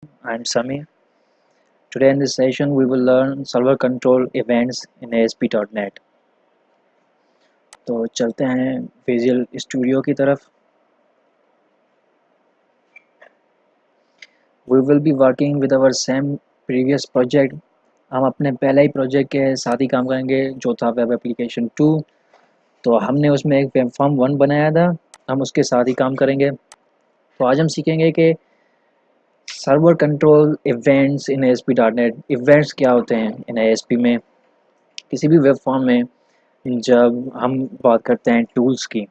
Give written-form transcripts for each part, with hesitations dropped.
I'm Samir. Today in this session we will learn server control events in ASP.NET. तो चलते हैं visual studio की तरफ. We will be working with our same previous project. हम अपने पहले ही project के साथ ही काम करेंगे जो था वेब एप्लीकेशन 2. तो हमने उसमें एक वेब फॉर्म 1 बनाया था, हम उसके साथ ही काम करेंगे. तो आज हम सीखेंगे कि server control events in ASP.NET. Events क्या होते हैं इन ASP में, किसी भी वेब फॉर्म में. जब हम बात करते हैं टूल्स की,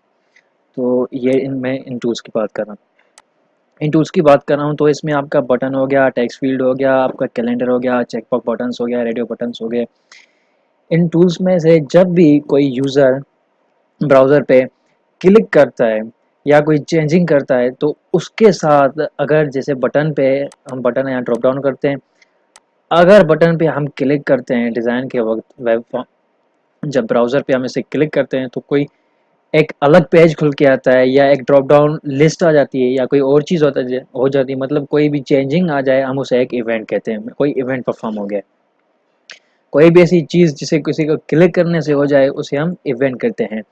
तो ये इनमें इन टूल्स की बात कर रहा हूँ. इन टूल्स की बात कर रहा हूँ तो इसमें आपका बटन हो गया, टेक्स्ट फील्ड हो गया, आपका कैलेंडर हो गया, चेकबॉक्स बटन्स हो गया, रेडियो बटन्स हो गए. इन टूल्स में से जब भी कोई यूज़र ब्राउज़र पे क्लिक करता है या कोई चेंजिंग करता है तो उसके साथ, अगर जैसे बटन पे हम बटन यहाँ ड्रॉप डाउन करते हैं, अगर बटन पे हम क्लिक करते हैं डिज़ाइन के वक्त, वेब फॉर्म जब ब्राउज़र पे हम इसे क्लिक करते हैं तो कोई एक अलग पेज खुल के आता है या एक ड्रॉप डाउन लिस्ट आ जाती है या कोई और चीज़ हो जाती है. मतलब कोई भी चेंजिंग आ जाए हम उसे एक इवेंट कहते हैं. कोई इवेंट परफॉर्म हो गया, कोई भी ऐसी चीज़ जिसे किसी को क्लिक करने से हो जाए उसे हम इवेंट कहते हैं.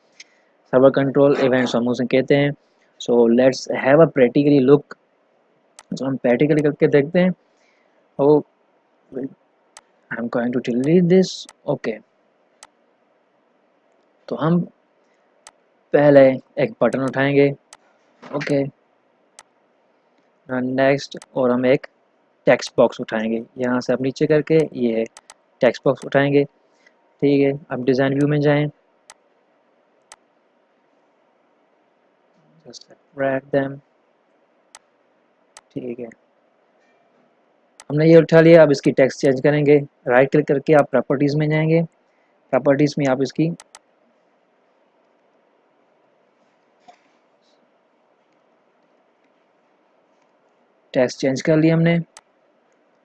सर्वर कंट्रोल इवेंट्स हम उसे कहते हैं. So let's have a practically look. तो हम प्रैक्टिकली करके देखते हैं. Oh, I am going to delete this. Okay, तो हम पहले एक बटन उठाएंगे. ओके, नेक्स्ट, और हम एक टेक्स्ट बॉक्स उठाएंगे. यहाँ से आप नीचे करके ये टेक्स्ट बॉक्स उठाएंगे. ठीक है, अब डिज़ाइन व्यू में जाएं. Just separate them. ठीक है, हमने ये उठा लिया. अब इसकी टेक्स्ट चेंज करेंगे. राइट क्लिक करके आप प्रॉपर्टीज़ में जाएंगे. प्रॉपर्टीज़ में आप इसकी टेक्स्ट चेंज कर लिया हमने.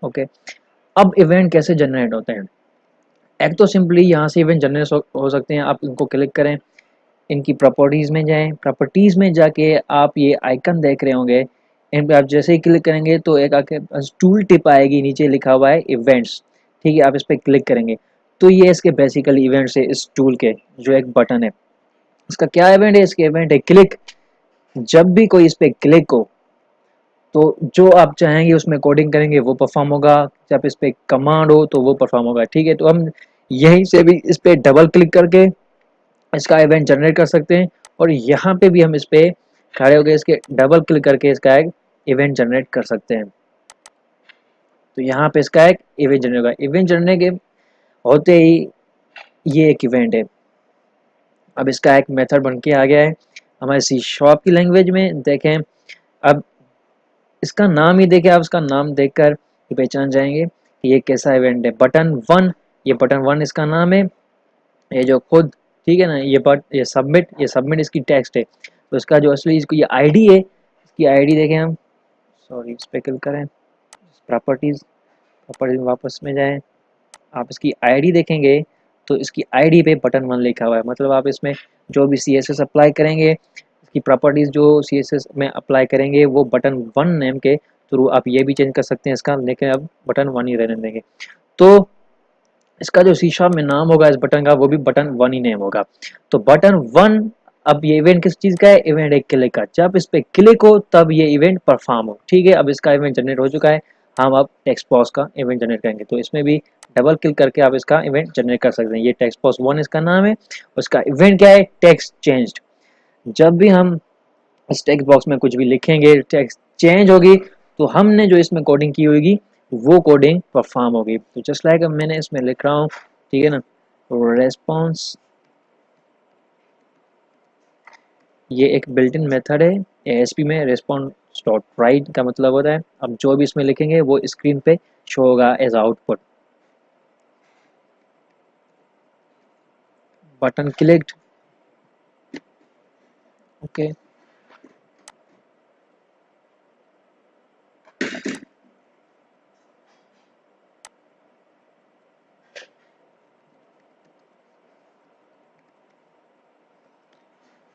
ओके, अब इवेंट कैसे जनरेट होते हैं. एक तो सिंपली यहाँ से इवेंट जनरेट हो सकते हैं. आप इनको क्लिक करें, इनकी प्रॉपर्टीज़ में जाएं. प्रॉपर्टीज़ में जाके आप ये आइकन देख रहे होंगे, इन पे आप जैसे ही क्लिक करेंगे तो एक आपके पास टूल टिप आएगी, नीचे लिखा हुआ है इवेंट्स. ठीक है, आप इस पर क्लिक करेंगे तो ये इसके बेसिकली इवेंट्स है. इस टूल के जो एक बटन है, इसका क्या इवेंट है, इसके इवेंट है क्लिक. जब भी कोई इस पर क्लिक हो तो जो आप चाहेंगे उसमें कोडिंग करेंगे वो परफॉर्म होगा. जब इस पर कमांड हो तो वो परफॉर्म होगा. ठीक है, तो हम यहीं से भी इस पर डबल क्लिक करके इसका इवेंट जनरेट कर सकते हैं. और यहाँ पे भी हम इस पे खड़े होकर इसके डबल क्लिक करके इसका एक इवेंट जनरेट कर सकते हैं. तो यहाँ पे इसका एक इवेंट जनरेट होगा. इवेंट जनरेट के होते ही ये एक इवेंट है. अब इसका एक मेथड बन के आ गया है हमारे सी शॉप की लैंग्वेज में. देखें, अब इसका नाम ही देखें, आप इसका नाम देखकर पहचान जाएंगे कि ये कैसा इवेंट है. बटन 1, ये बटन 1 इसका नाम है. ये जो खुद, ठीक है ना, ये सबमिट इसकी टेक्स्ट है. तो इसका जो असली इसको ये आईडी है, इसकी आईडी देखें हम. सॉरी, इस पे क्लिक करें, प्रॉपर्टीज, प्रॉपर्टीज में वापस में जाएं. आप इसकी आईडी देखेंगे तो इसकी आईडी पे बटन 1 लिखा हुआ है. मतलब आप इसमें जो भी CSS अप्लाई करेंगे, इसकी प्रॉपर्टीज जो CSS में अप्लाई करेंगे वो बटन 1 नेम के थ्रू आप ये भी चेंज कर सकते हैं इसका, लेकिन अब बटन 1 ही रहने देंगे. तो इसका जो सी शार्प में नाम होगा इस बटन का, वो भी बटन 1 ही नेम होगा. तो बटन 1, अब ये इवेंट किस चीज़ का है, इवेंट एक क्लिक का. जब इस पे क्लिक हो तब ये इवेंट परफॉर्म हो. ठीक है, अब इसका इवेंट जनरेट हो चुका है. हम अब टेक्स्ट बॉक्स का इवेंट जनरेट करेंगे. तो इसमें भी डबल क्लिक करके आप इसका इवेंट जनरेट कर सकते हैं. ये टेक्स्ट बॉक्स 1 इसका नाम है. उसका इवेंट क्या है, टेक्स्ट चेंज्ड. जब भी हम इस टेक्स्ट बॉक्स में कुछ भी लिखेंगे, टेक्स्ट चेंज होगी, तो हमने जो इसमें कोडिंग की होगी वो कोडिंग परफॉर्म होगी. तो जस्ट लाइक अब मैंने इसमें लिख रहा हूँ, ठीक है ना, रेस्पॉन्स. ये एक बिल्ट इन मेथड है ASP में. रेस्पॉन्स डॉट राइट का मतलब होता है अब जो भी इसमें लिखेंगे वो स्क्रीन पे शो होगा as output. Button clicked. Okay,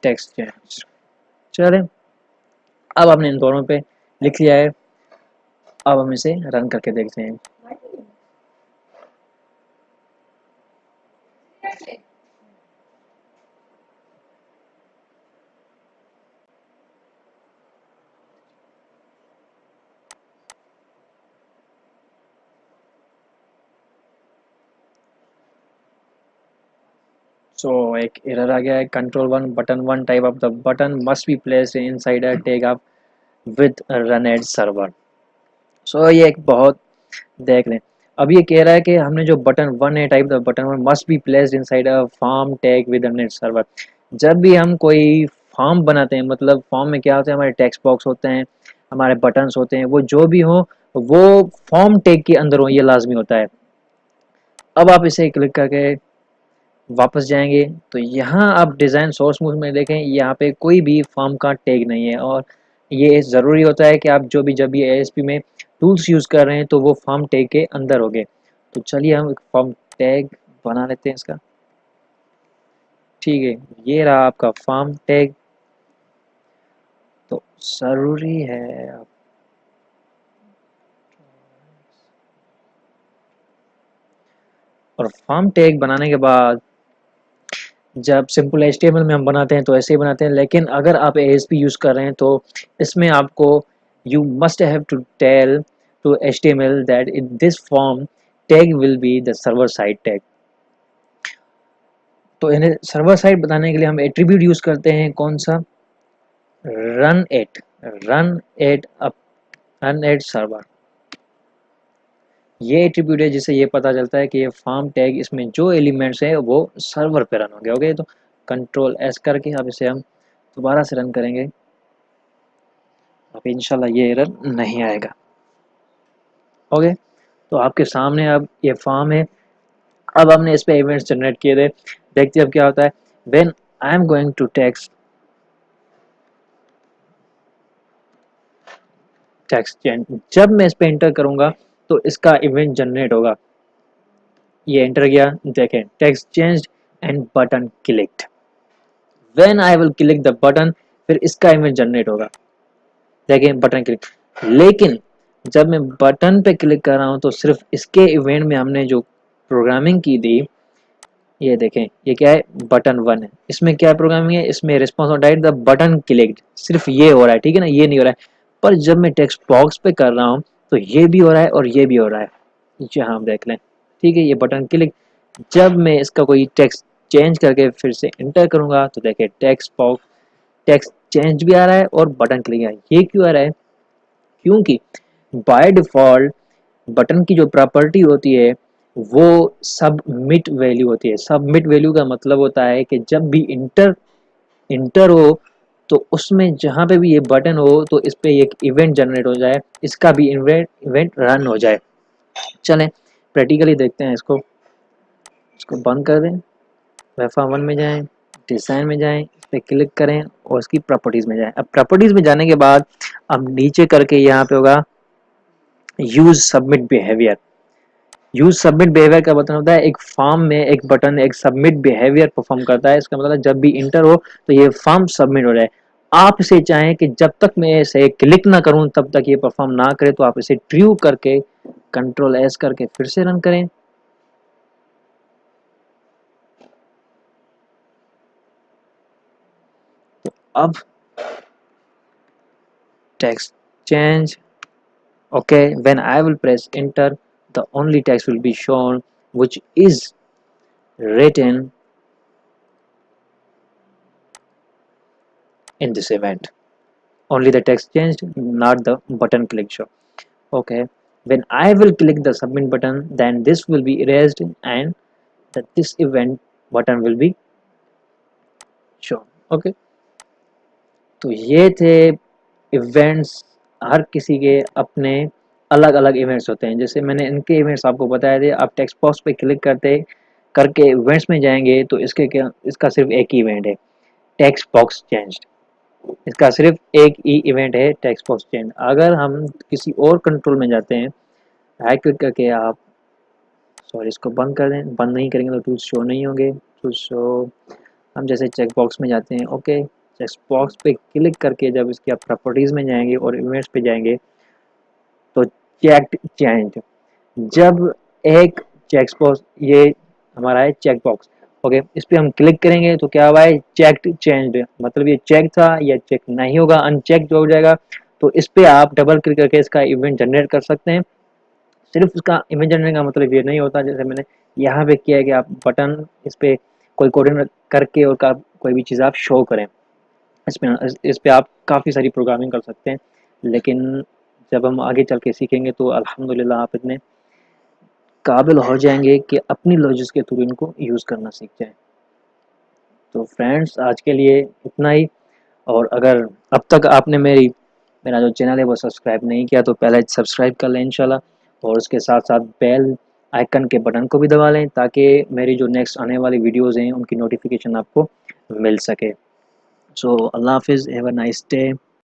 text change. चले, अब आपने इन दोनों पे लिख लिया है. अब हम इसे रन करके देखते हैं। सो एक एरर आ गया है, control one button one type of the button must be placed inside a tag of with run at server. So ये एक बहुत, देख लें, अब ये कह रहा है कि हमने जो बटन वन है type the button one must be placed inside a form tag with run at server. जब भी हम कोई फॉर्म बनाते हैं, मतलब फॉर्म में क्या होता है, हमारे टेक्स्ट बॉक्स होते हैं, हमारे बटन्स होते हैं, वो जो भी हो वो फॉर्म टैग के अंदर हो, ये लाजमी होता है। अब आप इसे क्लिक करके वापस जाएंगे तो यहाँ आप डिज़ाइन सोर्स मूव में देखें, यहाँ पे कोई भी फॉर्म का टैग नहीं है। और ये ज़रूरी होता है कि आप जो भी जब भी ASP में टूल्स यूज़ कर रहे हैं तो वो फॉर्म टैग के अंदर होंगे। तो चलिए हम एक फॉर्म टैग बना लेते हैं इसका। ठीक है, ये रहा आपका फॉर्म टैग। तो ज़रूरी है आप, और फॉर्म टैग बनाने के बाद जब सिंपल HTML में हम बनाते हैं तो ऐसे ही बनाते हैं, लेकिन अगर आप ASP यूज़ कर रहे हैं तो इसमें आपको you must have to tell to HTML that in this form tag will be the server side tag. तो इन्हें सर्वर साइड बताने के लिए हम एट्रीब्यूट यूज़ करते हैं, कौन सा, run at, run at up, run at server. ये एट्रीब्यूट है जिससे ये पता चलता है कि ये फॉर्म टैग इसमें जो एलिमेंट्स हैं वो सर्वर पे रन हो गए। ओके, तो कंट्रोल S करके अब इसे हम दोबारा से रन करेंगे, अब इंशाल्लाह ये एरर नहीं आएगा। ओके, तो आपके सामने अब ये फॉर्म है। अब हमने इस पे इवेंट्स जनरेट किए थे, देखते हैं अब क्या होता है। When I am going to text change, जब मैं इस पे एंटर करूंगा तो इसका इवेंट जनरेट होगा। ये एंटर गया, देखें text changed and button clicked. When I will click the button, फिर इसका इवेंट जनरेट होगा, देखें बटन क्लिक। लेकिन जब मैं बटन पे क्लिक कर रहा हूँ तो सिर्फ इसके इवेंट में हमने जो प्रोग्रामिंग की थी, ये देखें ये क्या है, बटन वन है, इसमें क्या प्रोग्रामिंग है, इसमें response on diet the button clicked, सिर्फ ये हो रहा है, ठीक है ना, ये नहीं हो रहा है। पर जब मैं टेक्स्ट बॉक्स पे कर रहा हूँ तो ये भी हो रहा है और ये भी हो रहा है, यहाँ आप देख लें। ठीक है, ये बटन क्लिक, जब मैं इसका कोई टेक्स्ट चेंज करके फिर से इंटर करूंगा तो देखिए टेक्स्ट बॉक्स, टेक्स्ट चेंज भी आ रहा है और बटन क्लिक आ रहा है। ये क्यों आ रहा है, क्योंकि बाय डिफ़ॉल्ट बटन की जो प्रॉपर्टी होती है वो सबमिट वैल्यू होती है। सबमिट वैल्यू का मतलब होता है कि जब भी इंटर इंटर हो तो उसमें जहाँ पे भी ये बटन हो तो इस पे एक इवेंट जनरेट हो जाए, इसका भी इवेंट इवेंट रन हो जाए। चलें प्रैक्टिकली देखते हैं इसको, इसको बंद कर दें, वेफा वन में जाएं, डिज़ाइन में जाएं, इस पर क्लिक करें और इसकी प्रॉपर्टीज़ में जाएं। अब प्रॉपर्टीज़ में जाने के बाद अब नीचे करके यहाँ पे होगा use submit behaviour. Use submit behaviour का मतलब होता है एक फॉर्म में एक बटन एक सबमिट बिहेवियर परफॉर्म करता है। इसका मतलब जब भी इंटर हो तो ये फॉर्म सबमिट हो जाए। आप इसे चाहें कि जब तक मैं इसे क्लिक ना करूं तब तक ये परफॉर्म ना करे तो आप इसे ट्रू करके कंट्रोल S करके फिर से रन करें। तो अब text change, okay, when I will press enter the only text will be shown which is written in this event. Only the text changed, not the button click show. Okay, when I will click the submit button then this will be erased and this event button will be shown. Okay, तो ये थे events. हर किसी के अपने अलग अलग events होते हैं, जैसे मैंने इनके इवेंट्स आपको बताए थे। आप टेक्स्ट बॉक्स पे क्लिक करते करके इवेंट्स में जाएंगे तो इसके क्या, इसका सिर्फ एक ही इवेंट है, टेक्स्ट बॉक्स चेंज्ड। इसका सिर्फ एक ही इवेंट है, टेक्स्ट बॉक्स चेंज। अगर हम किसी और कंट्रोल में जाते हैं, राइट क्लिक करके आप, सॉरी इसको बंद कर दें, बंद नहीं करेंगे तो टूल्स शो नहीं होंगे, टूल्स शो, हम जैसे चेक बॉक्स में जाते हैं, ओके, चेक बॉक्स पे क्लिक करके जब इसकी आप प्रॉपर्टीज़ में जाएंगे और इवेंट्स पे जाएंगे तो चेक्ड चेंज। जब एक चेक बॉक्स, ये हमारा है चेक बॉक्स, ओके, इस पे हम क्लिक करेंगे तो क्या हुआ है, चेक्ड चेंज्ड, मतलब ये चेक था या चेक नहीं होगा, अनचेक हो जाएगा। तो इस पे आप डबल क्लिक करके इसका इवेंट जनरेट कर सकते हैं। सिर्फ इसका इमेज जनरेट का मतलब ये नहीं होता, जैसे मैंने यहाँ पे किया है कि आप बटन इस पे कोई कोडिंग करके और कोई भी चीज़ आप शो करें, इस पे आप काफ़ी सारी प्रोग्रामिंग कर सकते हैं। लेकिन जब हम आगे चल के सीखेंगे तो अल्हम्दुलिल्लाह आप इतने काबिल हो जाएंगे कि अपनी लॉजिक्स के थ्रू इनको यूज़ करना सीख जाएं। तो फ्रेंड्स आज के लिए इतना ही। और अगर अब तक आपने मेरा जो चैनल है वो सब्सक्राइब नहीं किया तो पहले सब्सक्राइब कर लें इंशाल्लाह, और उसके साथ साथ बेल आइकन के बटन को भी दबा लें ताकि मेरी जो नेक्स्ट आने वाली वीडियोज़ हैं उनकी नोटिफिकेशन आपको मिल सके। सो अल्लाह हाफिज़, हैव अ नाइस डे।